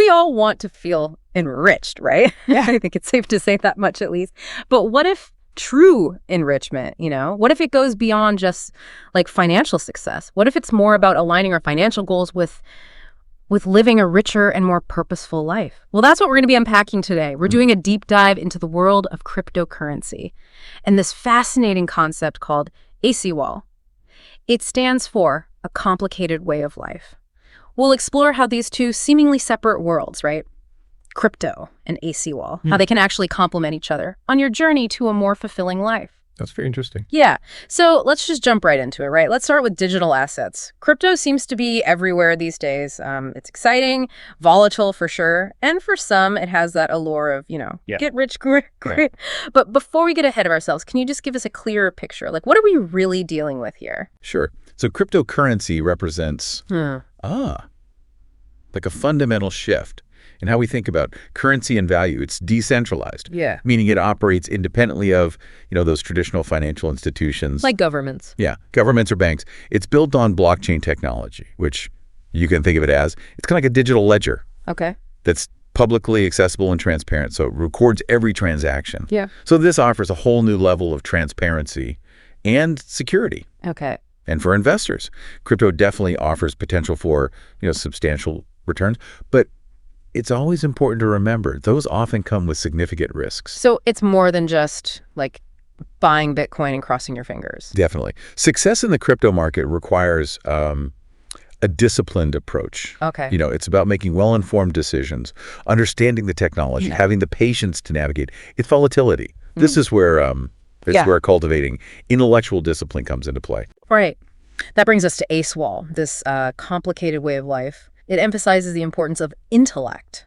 we all want to feel enriched, right? Yeah. I think it's safe to say that much at least. But what if true enrichment, what if it goes beyond just like financial success? What if it's more about aligning our financial goals with living a richer and more purposeful life? Well, that's what we're going to be unpacking today. We're doing a deep dive into the world of cryptocurrency and this fascinating concept called Acwol. It stands for a complicated way of life. We'll explore how these two seemingly separate worlds, right? Crypto and Acwol, how they can actually complement each other on your journey to a more fulfilling life. That's very interesting. Yeah. So let's just jump right into it, right? Let's start with digital assets. Crypto seems to be everywhere these days. It's exciting, volatile for sure. And for some, it has that allure of, get rich quick. Right. But before we get ahead of ourselves, can you just give us a clearer picture? Like, what are we really dealing with here? Sure. So cryptocurrency represents, like a fundamental shift in how we think about currency and value. It's decentralized. Yeah. Meaning it operates independently of, those traditional financial institutions. Like governments. Yeah, governments or banks. It's built on blockchain technology, which you can think of it as, it's kind of like a digital ledger. Okay. That's publicly accessible and transparent, so it records every transaction. Yeah. So this offers a whole new level of transparency and security. Okay. And for investors, crypto definitely offers potential for, substantial returns, but it's always important to remember those often come with significant risks. So it's more than just like buying Bitcoin and crossing your fingers. Definitely. Success in the crypto market requires a disciplined approach. Okay. It's about making well-informed decisions, understanding the technology, having the patience to navigate. It's volatility. This is where where cultivating intellectual discipline comes into play. Right. That brings us to Acwol, this complicated way of life. It emphasizes the importance of intellect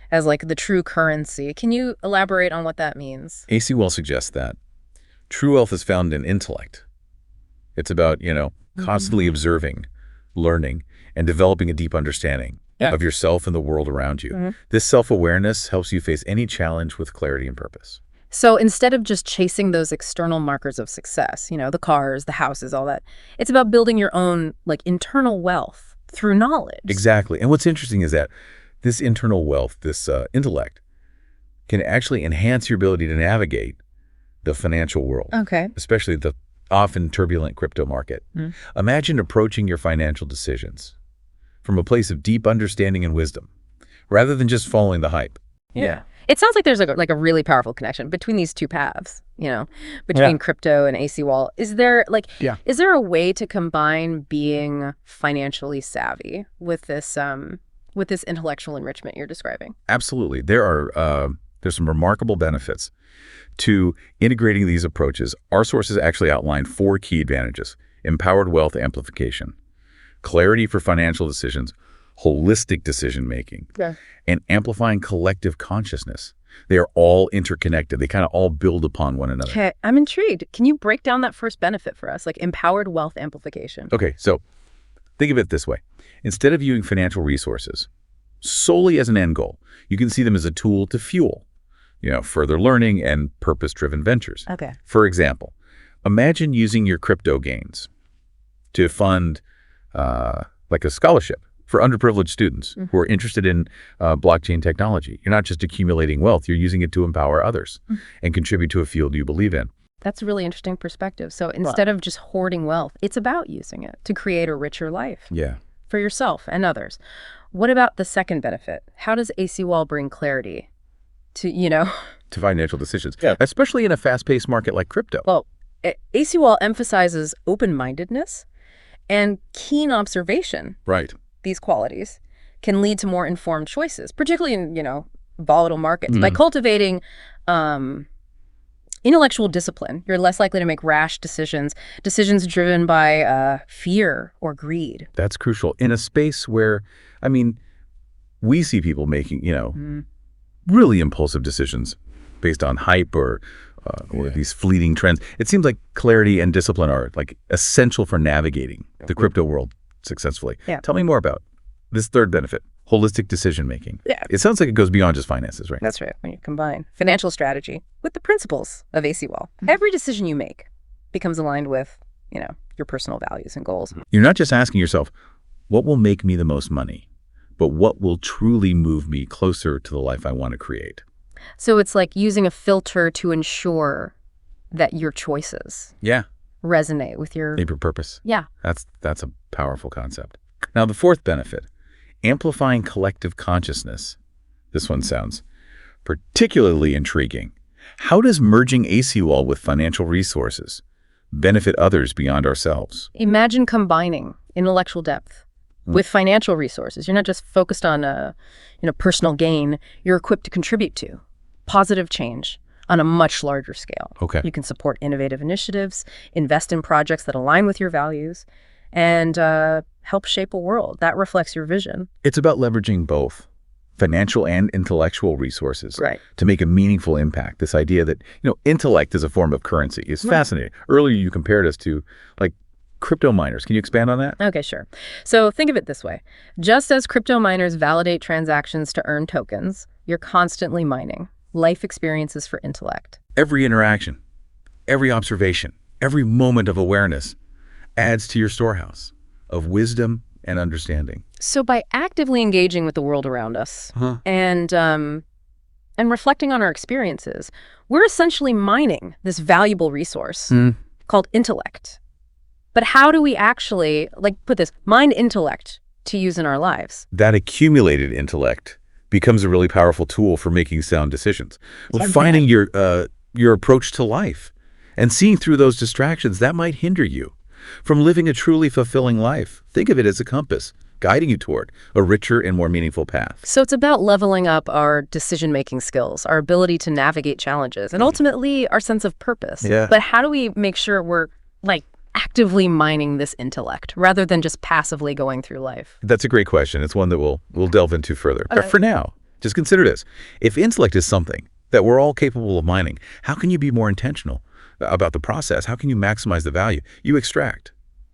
as like the true currency. Can you elaborate on what that means? Acwol suggests that true wealth is found in intellect. It's about, constantly observing, learning, and developing a deep understanding of yourself and the world around you. This self-awareness helps you face any challenge with clarity and purpose. So instead of just chasing those external markers of success, the cars, the houses, all that, it's about building your own like internal wealth through knowledge. Exactly. And what's interesting is that this internal wealth, this intellect, can actually enhance your ability to navigate the financial world. Okay. Especially the often turbulent crypto market. Imagine approaching your financial decisions from a place of deep understanding and wisdom, rather than just following the hype. Yeah. It sounds like there's like a really powerful connection between these two paths, between crypto and Acwol. Is there a way to combine being financially savvy with this intellectual enrichment you're describing? Absolutely. There's some remarkable benefits to integrating these approaches. Our sources actually outline 4 key advantages: empowered wealth amplification, clarity for financial decisions, holistic decision-making, and amplifying collective consciousness. They are all interconnected. They kind of all build upon one another. Okay, I'm intrigued. Can you break down that first benefit for us, like empowered wealth amplification? Okay, so think of it this way. Instead of viewing financial resources solely as an end goal, you can see them as a tool to fuel, further learning and purpose-driven ventures. Okay. For example, imagine using your crypto gains to fund like a scholarship for underprivileged students who are interested in blockchain technology. You're not just accumulating wealth, you're using it to empower others and contribute to a field you believe in. That's a really interesting perspective. So instead of just hoarding wealth, it's about using it to create a richer life. Yeah. For yourself and others. What about the second benefit? How does Acwol bring clarity to, to financial decisions, especially in a fast-paced market like crypto? Well, Acwol emphasizes open-mindedness and keen observation. Right. These qualities can lead to more informed choices, particularly in, volatile markets. By cultivating intellectual discipline, you're less likely to make rash decisions driven by fear or greed. That's crucial. In a space where, we see people making, really impulsive decisions based on hype or these fleeting trends. It seems like clarity and discipline are like essential for navigating the crypto world successfully. Yeah. Tell me more about this third benefit, holistic decision-making. Yeah. It sounds like it goes beyond just finances, right? That's right. When you combine financial strategy with the principles of Acwol, every decision you make becomes aligned with, your personal values and goals. You're not just asking yourself, what will make me the most money? but what will truly move me closer to the life I want to create. So it's like using a filter to ensure that your choices Yeah. resonate with your... Deeper purpose. Yeah. That's a powerful concept. Now, the fourth benefit, amplifying collective consciousness. This one sounds particularly intriguing. How does merging Acwol with financial resources benefit others beyond ourselves? Imagine combining intellectual depth with financial resources. You're not just focused on personal gain. You're equipped to contribute to positive change on a much larger scale. Okay. You can support innovative initiatives, invest in projects that align with your values, and help shape a world that reflects your vision. It's about leveraging both financial and intellectual resources Right. to make a meaningful impact. This idea that, intellect is a form of currency is fascinating. Earlier, you compared us to crypto miners. Can you expand on that? Okay, sure. So think of it this way. Just as crypto miners validate transactions to earn tokens, you're constantly mining life experiences for intellect. Every interaction, every observation, every moment of awareness adds to your storehouse of wisdom and understanding. So by actively engaging with the world around us and reflecting on our experiences, we're essentially mining this valuable resource called intellect. But how do we actually, mine intellect to use in our lives? That accumulated intellect becomes a really powerful tool for making sound decisions. Refining your approach to life and seeing through those distractions that might hinder you from living a truly fulfilling life. Think of it as a compass guiding you toward a richer and more meaningful path. So it's about leveling up our decision-making skills, our ability to navigate challenges, and ultimately our sense of purpose. Yeah. But how do we make sure we're actively mining this intellect rather than just passively going through life? That's a great question. It's one that we'll delve into further. But for now, just consider this. If intellect is something that we're all capable of mining, how can you be more intentional about the process? How can you maximize the value you extract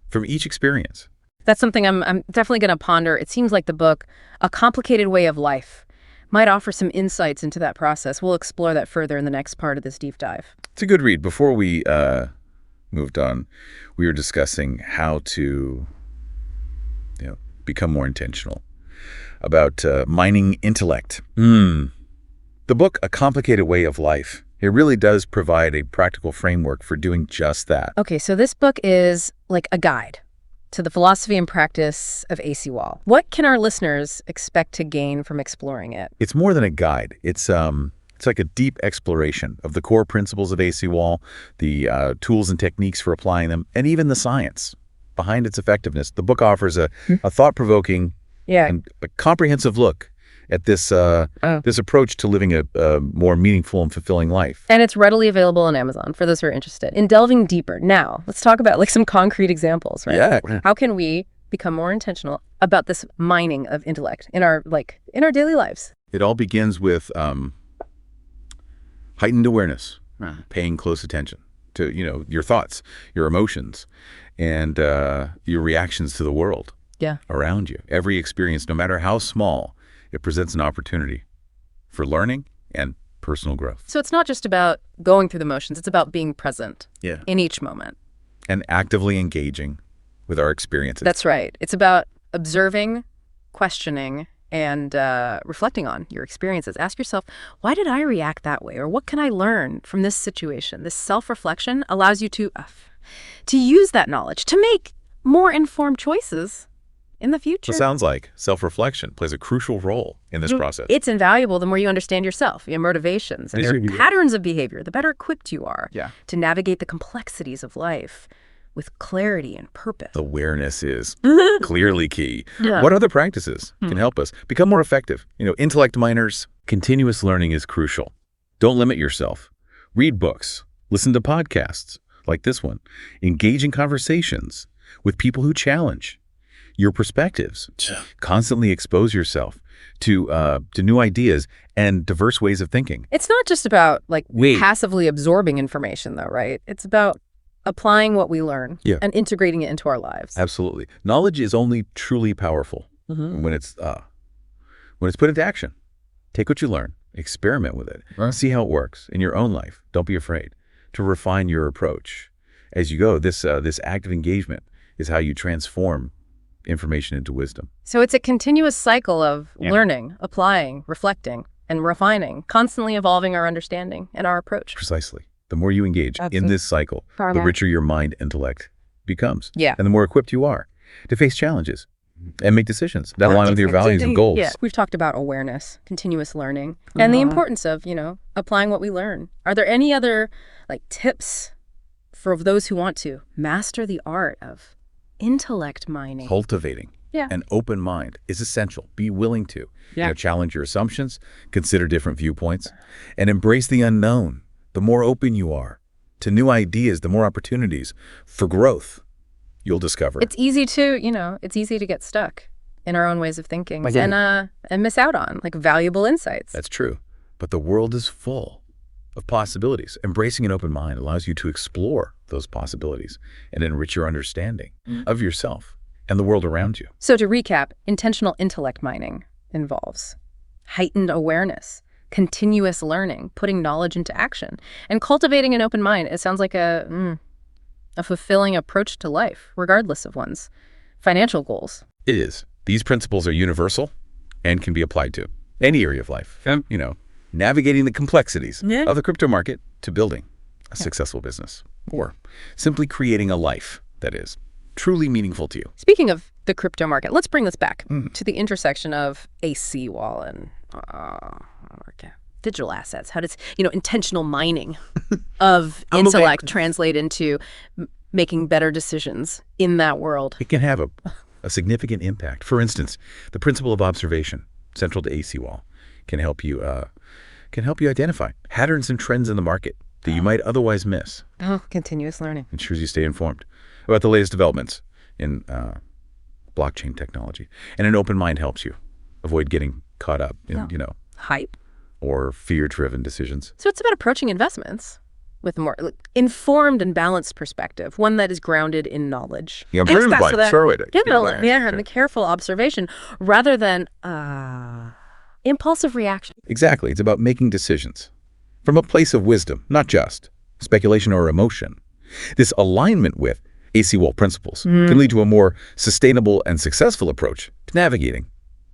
from each experience? That's something I'm definitely going to ponder. It seems like the book, A Complicated Way of Life, might offer some insights into that process. We'll explore that further in the next part of this deep dive. It's a good read. Before we moved on, we were discussing how to become more intentional about mining intellect. The book, A Complicated Way of Life, it really does provide a practical framework for doing just that. Okay, so this book is like a guide to the philosophy and practice of Acwol. What can our listeners expect to gain from exploring it? It's more than a guide. It's like a deep exploration of the core principles of Acwol, the tools and techniques for applying them, and even the science behind its effectiveness. The book offers a thought-provoking and a comprehensive look at this approach to living a more meaningful and fulfilling life. And it's readily available on Amazon for those who are interested. In delving deeper, now let's talk about some concrete examples, right? Yeah. How can we become more intentional about this mining of intellect in our daily lives? It all begins with heightened awareness, paying close attention to your thoughts, your emotions, and your reactions to the world around you. Every experience, no matter how small, it presents an opportunity for learning and personal growth. So it's not just about going through the motions, it's about being present in each moment. And actively engaging with our experiences. That's right. It's about observing, questioning, and reflecting on your experiences. Ask yourself, why did I react that way? Or what can I learn from this situation? This self-reflection allows you to use that knowledge to make more informed choices in the future. It sounds like self-reflection plays a crucial role in this process. It's invaluable the more you understand yourself, your motivations, and your patterns of behavior, the better equipped you are to navigate the complexities of life with clarity and purpose. Awareness is clearly key. What other practices can help us become more effective? Intellect miners, continuous learning is crucial. Don't limit yourself. Read books, listen to podcasts like this one, engage in conversations with people who challenge your perspectives. Constantly expose yourself to new ideas and diverse ways of thinking. It's not just about passively absorbing information though, right? It's about applying what we learn and integrating it into our lives. Absolutely. Knowledge is only truly powerful when it's put into action. Take what you learn, experiment with it, see how it works in your own life. Don't be afraid to refine your approach as you go. This active engagement is how you transform information into wisdom. So it's a continuous cycle of learning, applying, reflecting, and refining, constantly evolving our understanding and our approach. Precisely. The more you engage in this cycle, the richer your mind intellect becomes. Yeah. And the more equipped you are to face challenges and make decisions that align with your values and goals. Yeah. We've talked about awareness, continuous learning, and the importance of, applying what we learn. Are there any other tips for those who want to master the art of intellect mining? Cultivating an open mind is essential. Be willing to challenge your assumptions, consider different viewpoints, and embrace the unknown. The more open you are to new ideas, the more opportunities for growth you'll discover. It's easy to get stuck in our own ways of thinking and miss out on valuable insights. That's true. But the world is full of possibilities. Embracing an open mind allows you to explore those possibilities and enrich your understanding of yourself and the world around you. So to recap, intentional intellect mining involves heightened awareness, continuous learning, putting knowledge into action, and cultivating an open mind. It sounds like a fulfilling approach to life, regardless of one's financial goals. It is. These principles are universal and can be applied to any area of life. Navigating the complexities of the crypto market to building a successful business, or simply creating a life that is truly meaningful to you. Speaking of the crypto market, let's bring this back to the intersection of Acwol and digital assets. How does intentional mining of intellect translate into making better decisions in that world? It can have a significant impact. For instance, the principle of observation, central to Acwol, can help you identify patterns and trends in the market that you might otherwise miss. Continuous learning ensures you stay informed about the latest developments in blockchain technology. And an open mind helps you avoid getting caught up in, hype or fear-driven decisions. So it's about approaching investments with a more informed and balanced perspective, one that is grounded in knowledge. And the careful observation rather than impulsive reaction. Exactly. It's about making decisions from a place of wisdom, not just speculation or emotion. This alignment with Acwol principles can lead to a more sustainable and successful approach to navigating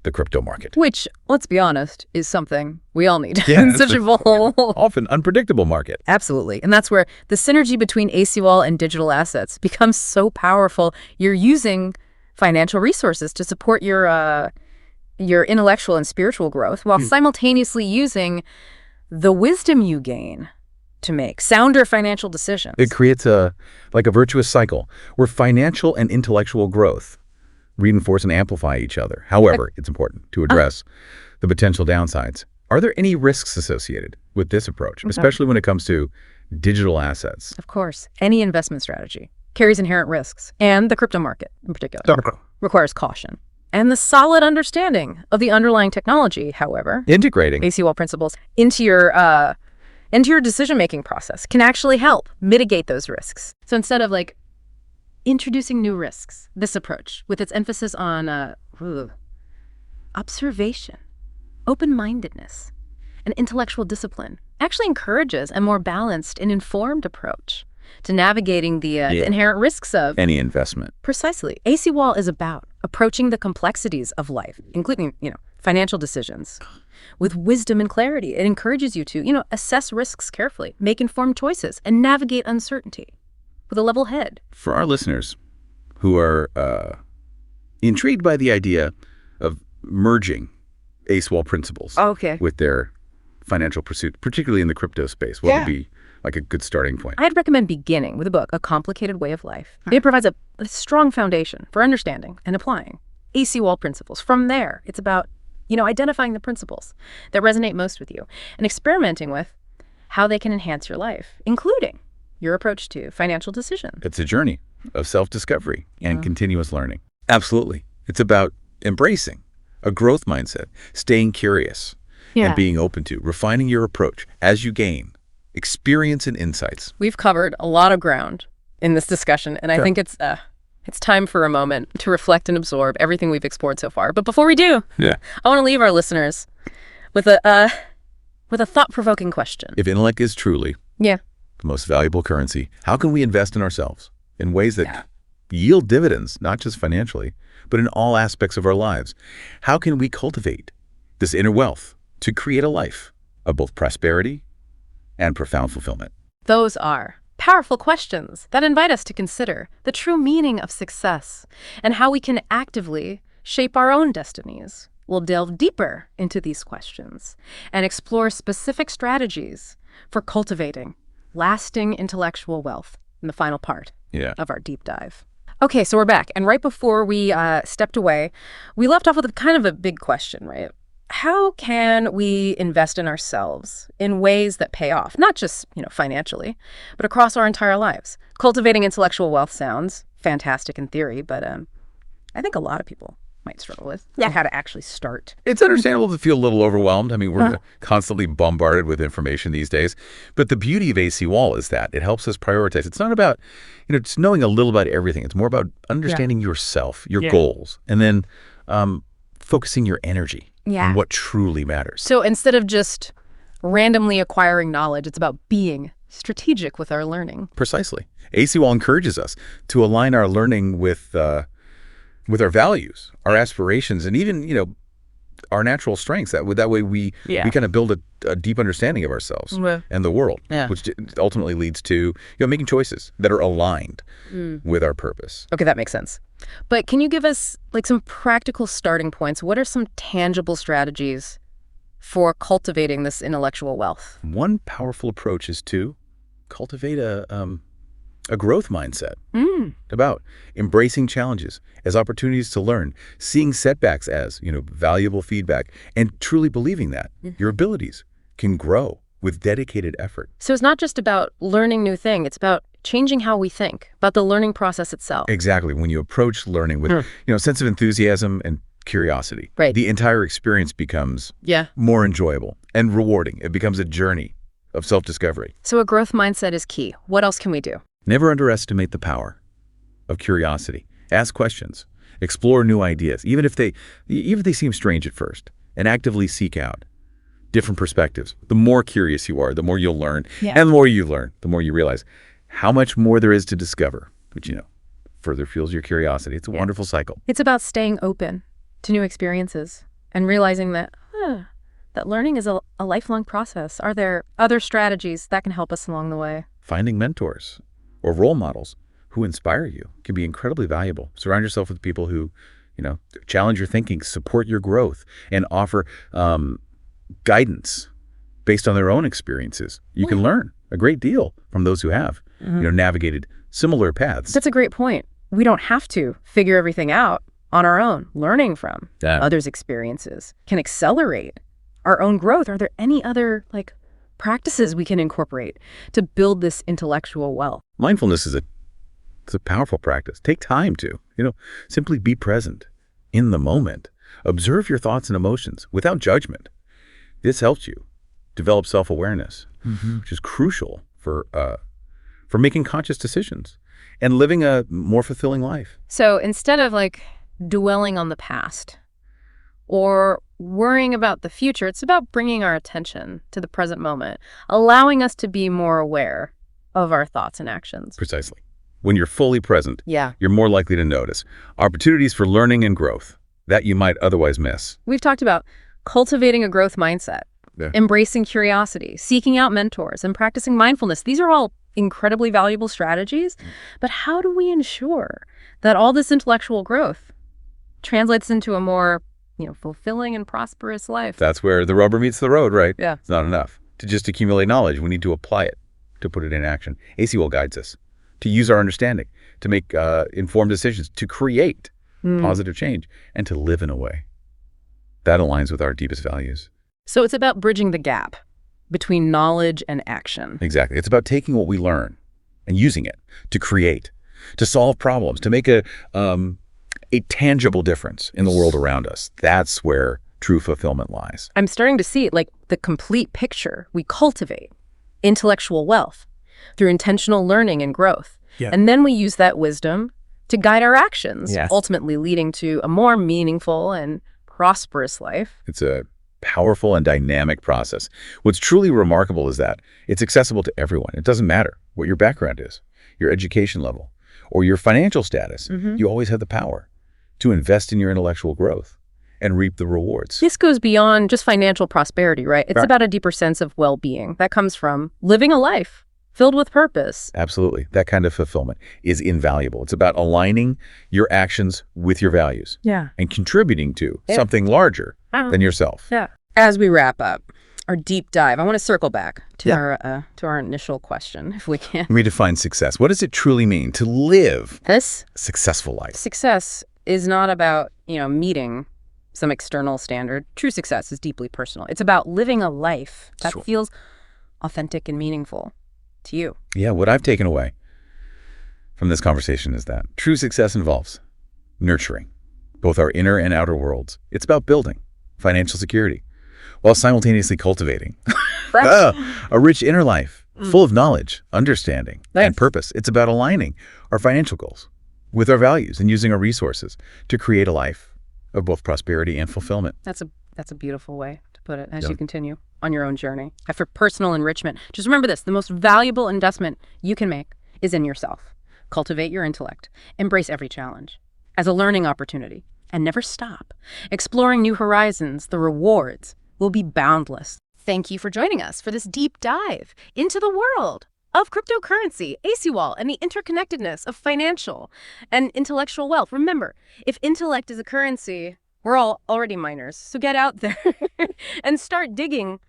the crypto market. Which, let's be honest, is something we all need in such a volatile, often unpredictable market. Absolutely. And that's where the synergy between Acwol and digital assets becomes so powerful. You're using financial resources to support your intellectual and spiritual growth while simultaneously using the wisdom you gain to make sounder financial decisions. It creates a virtuous cycle where financial and intellectual growth reinforce and amplify each other. However, it's important to address the potential downsides. Are there any risks associated with this approach, especially when it comes to digital assets? Of course. Any investment strategy carries inherent risks, and the crypto market in particular requires caution and the solid understanding of the underlying technology. However, integrating Acwol principles into your decision-making process can actually help mitigate those risks. So instead of introducing new risks, this approach, with its emphasis on observation, open-mindedness, and intellectual discipline, actually encourages a more balanced and informed approach to navigating the inherent risks of any investment. Precisely. Acwol is about approaching the complexities of life, including, financial decisions, with wisdom and clarity. It encourages you to, assess risks carefully, make informed choices, and navigate uncertainty with a level head. For our listeners who are intrigued by the idea of merging Acwol principles with their financial pursuit, particularly in the crypto space, what would be a good starting point? I'd recommend beginning with a book, A Complicated Way of Life. It provides a strong foundation for understanding and applying Acwol principles. From there, it's about, identifying the principles that resonate most with you and experimenting with how they can enhance your life, including your approach to financial decisions. It's a journey of self-discovery and continuous learning. Absolutely. It's about embracing a growth mindset, staying curious, and being open to refining your approach as you gain experience and insights. We've covered a lot of ground in this discussion, and I think it's time for a moment to reflect and absorb everything we've explored so far. But before we do, I want to leave our listeners with a thought-provoking question. If intellect is truly the most valuable currency, how can we invest in ourselves in ways that yield dividends, not just financially, but in all aspects of our lives. How can we cultivate this inner wealth to create a life of both prosperity and profound fulfillment? Those are powerful questions that invite us to consider the true meaning of success and how we can actively shape our own destinies. We'll delve deeper into these questions and explore specific strategies for cultivating lasting intellectual wealth in the final part of our deep dive. Okay, so we're back. And right before we stepped away, we left off with kind of a big question, right? How can we invest in ourselves in ways that pay off, not just, financially, but across our entire lives? Cultivating intellectual wealth sounds fantastic in theory, but I think a lot of people might struggle with how to actually start. It's understandable to feel a little overwhelmed. I mean, we're constantly bombarded with information these days. But the beauty of Acwol is that it helps us prioritize. It's not about, just knowing a little about everything. It's more about understanding yourself, your goals, and then focusing your energy on what truly matters. So instead of just randomly acquiring knowledge, it's about being strategic with our learning. Precisely. Acwol encourages us to align our learning with our values, our aspirations, and even, our natural strengths. That way we kind of build a deep understanding of ourselves and the world, which ultimately leads to making choices that are aligned with our purpose. Okay, that makes sense. But can you give us some practical starting points? What are some tangible strategies for cultivating this intellectual wealth? One powerful approach is to cultivate a growth mindset about embracing challenges as opportunities to learn, seeing setbacks as, valuable feedback, and truly believing that your abilities can grow with dedicated effort. So it's not just about learning new things, it's about changing how we think, about the learning process itself. Exactly. When you approach learning with, a sense of enthusiasm and curiosity, the entire experience becomes more enjoyable and rewarding. It becomes a journey of self-discovery. So a growth mindset is key. What else can we do? Never underestimate the power of curiosity. Ask questions, explore new ideas, even if they seem strange at first, and actively seek out different perspectives. The more curious you are, the more you'll learn, and the more you learn, the more you realize how much more there is to discover, which further fuels your curiosity. It's a wonderful cycle. It's about staying open to new experiences and realizing that that learning is a lifelong process. Are there other strategies that can help us along the way? Finding mentors or role models who inspire you can be incredibly valuable. Surround yourself with people who, challenge your thinking, support your growth, and offer guidance based on their own experiences. You can learn a great deal from those who have, navigated similar paths. That's a great point. We don't have to figure everything out on our own. Learning from others' experiences can accelerate our own growth. Are there any other practices we can incorporate to build this intellectual wealth? Mindfulness is a powerful practice. Take time to, simply be present in the moment. Observe your thoughts and emotions without judgment. This helps you develop self-awareness, which is crucial for making conscious decisions and living a more fulfilling life. So instead of dwelling on the past or worrying about the future, it's about bringing our attention to the present moment, allowing us to be more aware of our thoughts and actions. Precisely. When you're fully present, you're more likely to notice opportunities for learning and growth that you might otherwise miss. We've talked about cultivating a growth mindset, embracing curiosity, seeking out mentors, and practicing mindfulness. These are all incredibly valuable strategies, but how do we ensure that all this intellectual growth translates into a more fulfilling and prosperous life? That's where the rubber meets the road, right? Yeah. It's not enough to just accumulate knowledge. We need to apply it, to put it in action. Acwol guides us to use our understanding, to make informed decisions, to create positive change, and to live in a way that aligns with our deepest values. So it's about bridging the gap between knowledge and action. Exactly. It's about taking what we learn and using it to create, to solve problems, to make a tangible difference in the world around us. That's where true fulfillment lies. I'm starting to see the complete picture. We cultivate intellectual wealth through intentional learning and growth. And then we use that wisdom to guide our actions, ultimately leading to a more meaningful and prosperous life. It's a powerful and dynamic process. What's truly remarkable is that it's accessible to everyone. It doesn't matter what your background is, your education level, or your financial status, you always have the power to invest in your intellectual growth and reap the rewards. This goes beyond just financial prosperity, right? It's about a deeper sense of well-being that comes from living a life filled with purpose. Absolutely. That kind of fulfillment is invaluable. It's about aligning your actions with your values and contributing to something larger than yourself. As we wrap up our deep dive, I want to circle back to our initial question, if we can. Redefine success. What does it truly mean to live a successful life? Success is not about, meeting some external standard. True success is deeply personal. It's about living a life that feels authentic and meaningful to you. Yeah, what I've taken away from this conversation is that true success involves nurturing both our inner and outer worlds. It's about building financial security while simultaneously cultivating a rich inner life full of knowledge, understanding, and purpose. It's about aligning our financial goals with our values and using our resources to create a life of both prosperity and fulfillment. That's a beautiful way to put it as you continue on your own journey. For personal enrichment, just remember this: the most valuable investment you can make is in yourself. Cultivate your intellect. Embrace every challenge as a learning opportunity and never stop exploring new horizons. The rewards will be boundless. Thank you for joining us for this deep dive into the world of cryptocurrency, Acwol, and the interconnectedness of financial and intellectual wealth. Remember, if intellect is a currency, we're all already miners. So get out there and start digging